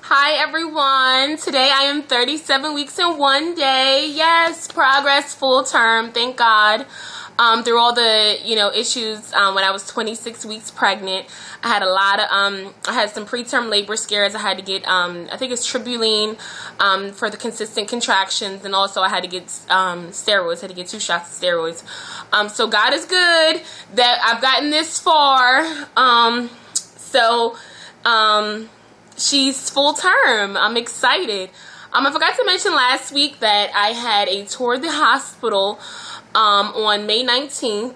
Hi everyone, today I am 37 weeks and 1 day. Yes, progress, full term, thank God. Through all the, issues when I was 26 weeks pregnant, I had a lot of, I had some preterm labor scares. I had to get, I think it's Tribuline for the consistent contractions, and also I had to get steroids. I had to get 2 shots of steroids. So God is good that I've gotten this far. She's full term. I'm excited. I forgot to mention last week that I had a tour of the hospital on May 18th.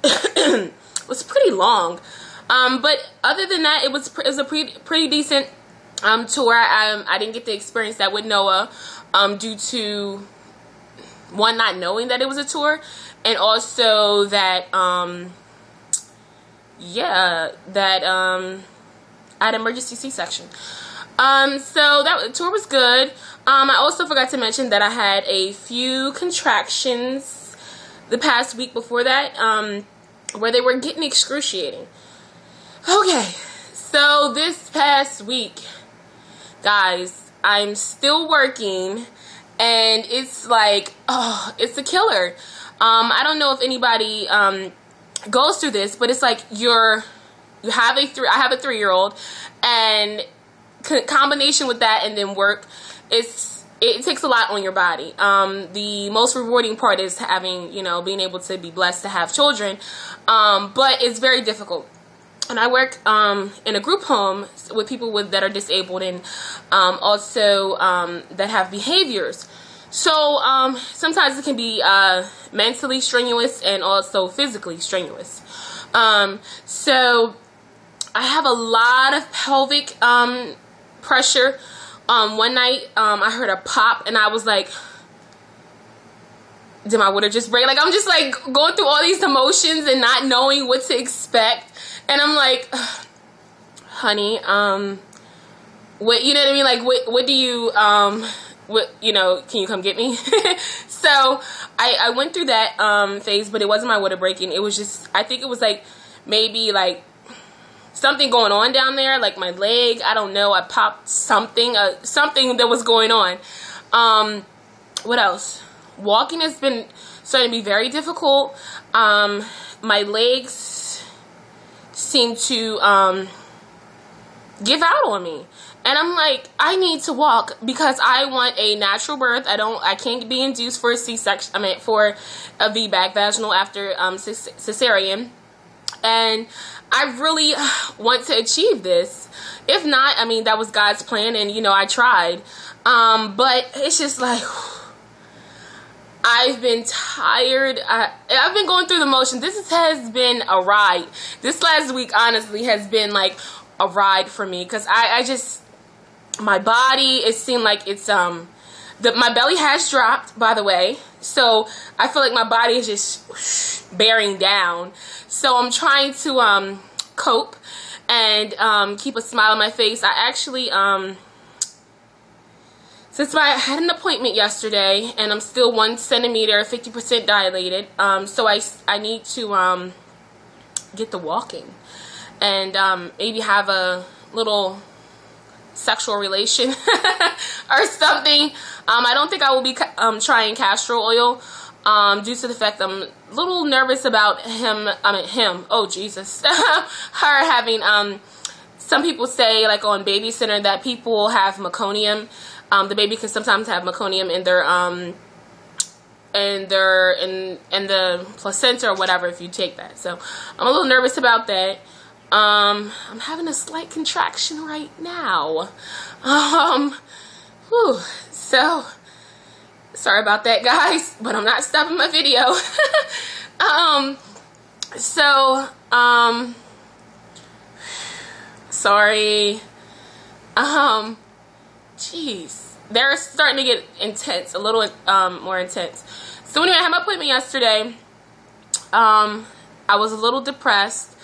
It was pretty long. But other than that, it was a pretty decent tour. I didn't get to experience that with Noah due to, one, not knowing that it was a tour, and also that, I had an emergency C-section. So that tour was good. I also forgot to mention that I had a few contractions the past week before that, where they were getting excruciating. Okay, so this past week, guys, I'm still working, and it's like, it's a killer. I don't know if anybody goes through this, but it's like I have a 3-year-old, and combination with that and then work, it takes a lot on your body. The most rewarding part is having, being able to be blessed to have children, but it's very difficult. And I work in a group home with people that are disabled, and also that have behaviors. So sometimes it can be mentally strenuous and also physically strenuous. So I have a lot of pelvic pressure. One night I heard a pop, and I was like, did my water just break? Like, I'm just like going through all these emotions and not knowing what to expect. And I'm like, honey, what, you know what I mean? Like, what do you, can you come get me? So I went through that phase, but it wasn't my water breaking. It was just, I think it was like maybe like something going on down there, like my leg. I don't know. I popped something, something that was going on. What else? Walking has been starting to be very difficult. My legs seem to give out on me. And I'm like, I need to walk because I want a natural birth. I can't be induced for a C-section. I mean, for a VBAC, vaginal after cesarean. And I really want to achieve this. If not, I mean, that was God's plan, and I tried. But it's just like, I've been tired. I've been going through the motion. This has been a ride. This last week, honestly, has been like a ride for me, because I just, my body, it seemed like it's my belly has dropped, by the way, so I feel like my body is just bearing down. So I'm trying to cope and keep a smile on my face. I actually since I had an appointment yesterday, and I'm still 1 centimeter, 50% dilated, so I need to get the walking and maybe have a little sexual relation or something. I don't think I will be trying castor oil due to the fact I'm a little nervous about him, oh Jesus, her having, some people say, like on Baby Center, that people have meconium. The baby can sometimes have meconium in the placenta or whatever if you take that. So I'm a little nervous about that. I'm having a slight contraction right now. So sorry about that, guys, but I'm not stopping my video. Sorry. Jeez, they're starting to get intense, a little more intense. So anyway, I had my appointment yesterday. I was a little depressed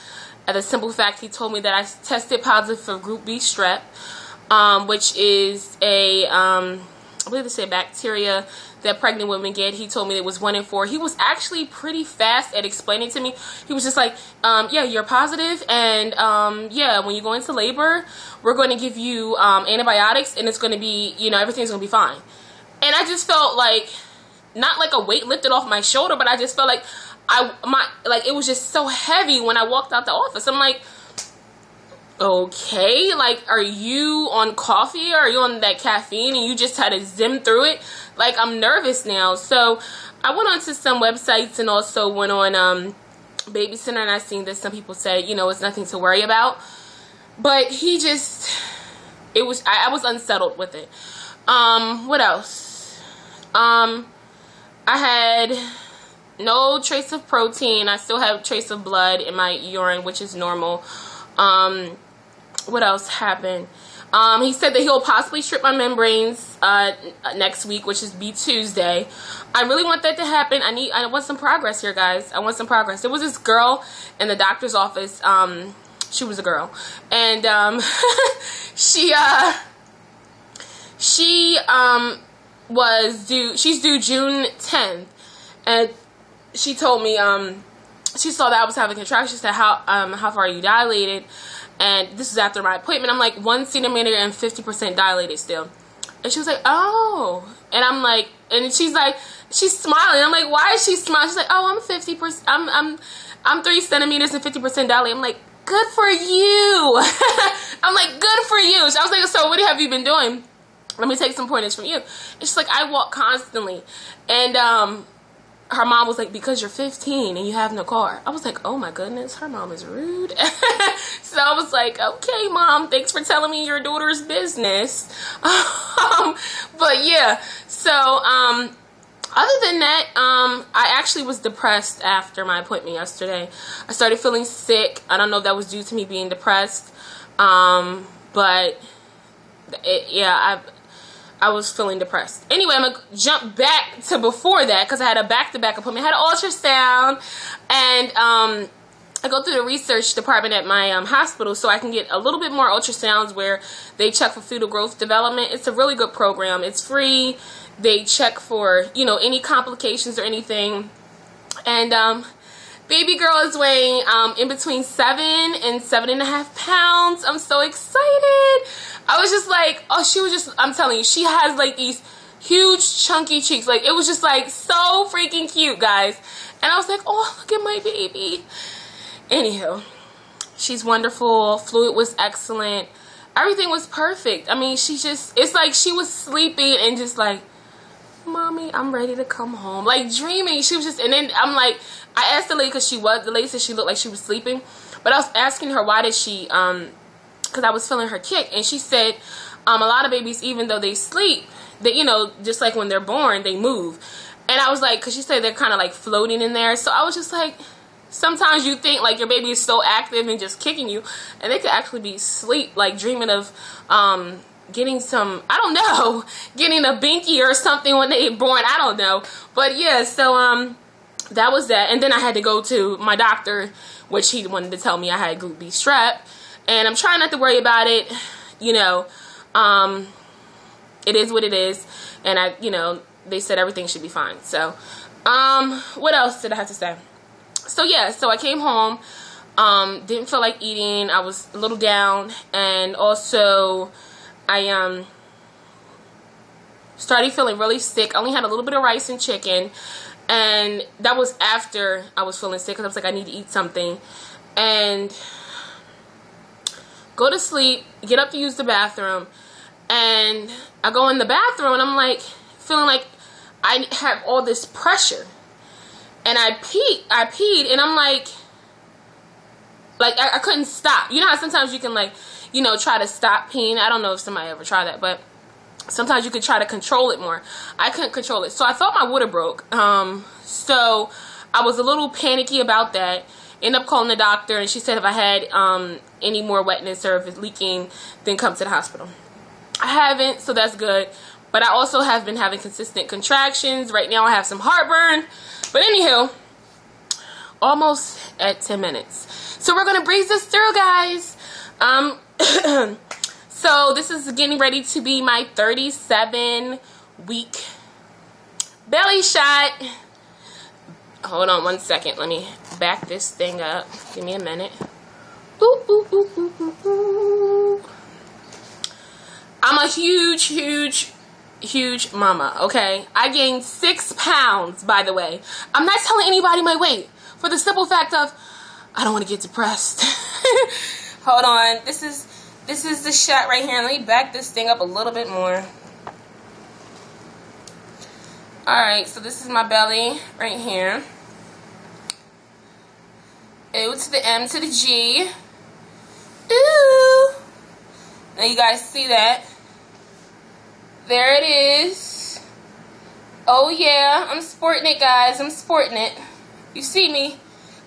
at the simple fact he told me that I tested positive for group B strep, which is a, I believe they say bacteria that pregnant women get. He told me it was 1 in 4. He was actually pretty fast at explaining to me. He was just like, yeah, you're positive, and yeah, when you go into labor, we're going to give you antibiotics, and it's going to be, you know, everything's going to be fine. And I just felt like, not like a weight lifted off my shoulder, but I just felt like it was just so heavy when I walked out the office. I'm like, okay, like, are you on coffee, or are you on that caffeine and you just had to zim through it? Like, I'm nervous now. So I went onto some websites and also went on Baby Center, and I seen that some people said, you know, it's nothing to worry about. But he just, I was unsettled with it. What else? I had no trace of protein. I still have trace of blood in my urine, which is normal. What else happened? He said that he'll possibly strip my membranes next week, which is Tuesday. I really want that to happen. I want some progress here, guys. I want some progress. There was this girl in the doctor's office. She was a girl, and she's due June 10th, and she told me she saw that I was having contractions. She said, how far are you dilated? And this is after my appointment. I'm like 1 centimeter and 50% dilated still. And she was like, oh. And I'm like, and she's like, she's smiling. I'm like, why is she smiling? She's like, oh, I'm 50%. I'm 3 centimeters and 50% dilated. I'm like, good for you. I'm like, good for you. So I was like, so what have you been doing? Let me take some pointers from you. And she's like, I walk constantly. And her mom was like, because you're 15 and you have no car. I was like, oh my goodness, her mom is rude. So I was like, okay, Mom, thanks for telling me your daughter's business. But yeah, so other than that, I actually was depressed after my appointment yesterday. I started feeling sick. I don't know if that was due to me being depressed, but yeah, I was feeling depressed. Anyway, I'm going to jump back to before that, because I had a back-to-back appointment. I had an ultrasound, and I go through the research department at my hospital so I can get a little bit more ultrasounds where they check for fetal growth development. It's a really good program. It's free. They check for, you know, any complications or anything. And baby girl is weighing in between 7 and 7.5 pounds. I'm so excited. I was just like, oh, she was just, I'm telling you, she has like these huge chunky cheeks. Like, it was just like so freaking cute, guys. And I was like, oh, look at my baby. Anywho, she's wonderful. Fluid was excellent. Everything was perfect. I mean, she just, it's like she was sleeping and just like, Mommy, I'm ready to come home. Like, dreaming. She was just, and then I'm like, I asked the lady, because the lady said she looked like she was sleeping. But I was asking her, why did she, because I was feeling her kick. And she said, a lot of babies, even though they sleep, they, you know, just like when they're born, they move. And I was like, because she said they're kind of like floating in there. So I was just like, sometimes you think like your baby is so active and just kicking you, and they could actually be asleep, like dreaming of getting some, I don't know, getting a binky or something when they're born. I don't know. But yeah, so that was that. And then I had to go to my doctor, which he wanted to tell me I had group B strep. And I'm trying not to worry about it. You know, it is what it is. And you know, they said everything should be fine. So, what else did I have to say? So yeah, so I came home, didn't feel like eating. I was a little down, and also I started feeling really sick. I only had a little bit of rice and chicken, and that was after I was feeling sick, because I was like, I need to eat something. And go to sleep, get up to use the bathroom, and I go in the bathroom, and I'm like feeling like I have all this pressure. And I peed, and I'm like I couldn't stop. You know how sometimes you can, like, you know, try to stop peeing? I don't know if somebody ever tried that, but sometimes you can try to control it more. I couldn't control it. So I thought my water broke. So I was a little panicky about that. Ended up calling the doctor, and she said if I had any more wetness or if it's leaking, then come to the hospital. I haven't, so that's good. But I also have been having consistent contractions. Right now I have some heartburn. But anywho, almost at 10 minutes. So we're going to breeze this through, guys. So this is getting ready to be my 37-week belly shot. Hold on one second. Let me back this thing up. Give me a minute. Ooh, ooh, ooh, ooh, ooh, ooh. I'm a huge mama, okay? I gained 6 pounds, by the way. I'm not telling anybody my weight for the simple fact of I don't want to get depressed. Hold on. This is the shot right here. Let me back this thing up a little bit more. Alright, so this is my belly right here. O to the M to the G. Ooh. Now you guys see that. There it is. Oh yeah, I'm sporting it, guys. I'm sporting it. You see me?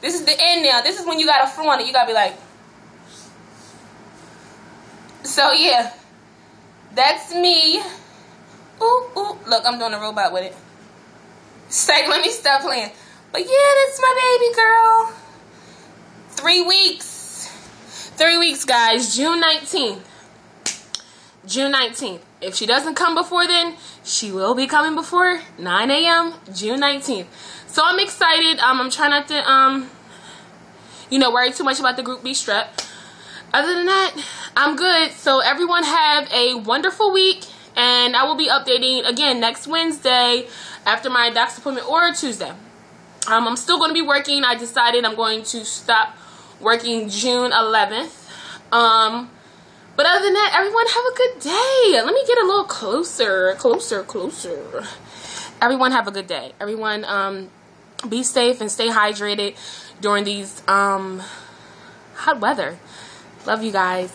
This is the end now. This is when you gotta flaunt it. You gotta be like. So yeah, that's me. Ooh, ooh. Look, I'm doing a robot with it. Say, let me stop playing. But yeah, that's my baby girl. 3 weeks. 3 weeks, guys. June 19th. June 19th. If she doesn't come before then, she will be coming before 9 a.m. June 19th. So I'm excited. I'm trying not to, worry too much about the group B strep. Other than that, I'm good. So everyone have a wonderful week. And I will be updating again next Wednesday after my doctor's appointment or Tuesday. I'm still going to be working. I decided I'm going to stop working June 11th. But other than that, everyone have a good day. Let me get a little closer. Everyone have a good day. Everyone be safe and stay hydrated during these hot weather. Love you guys.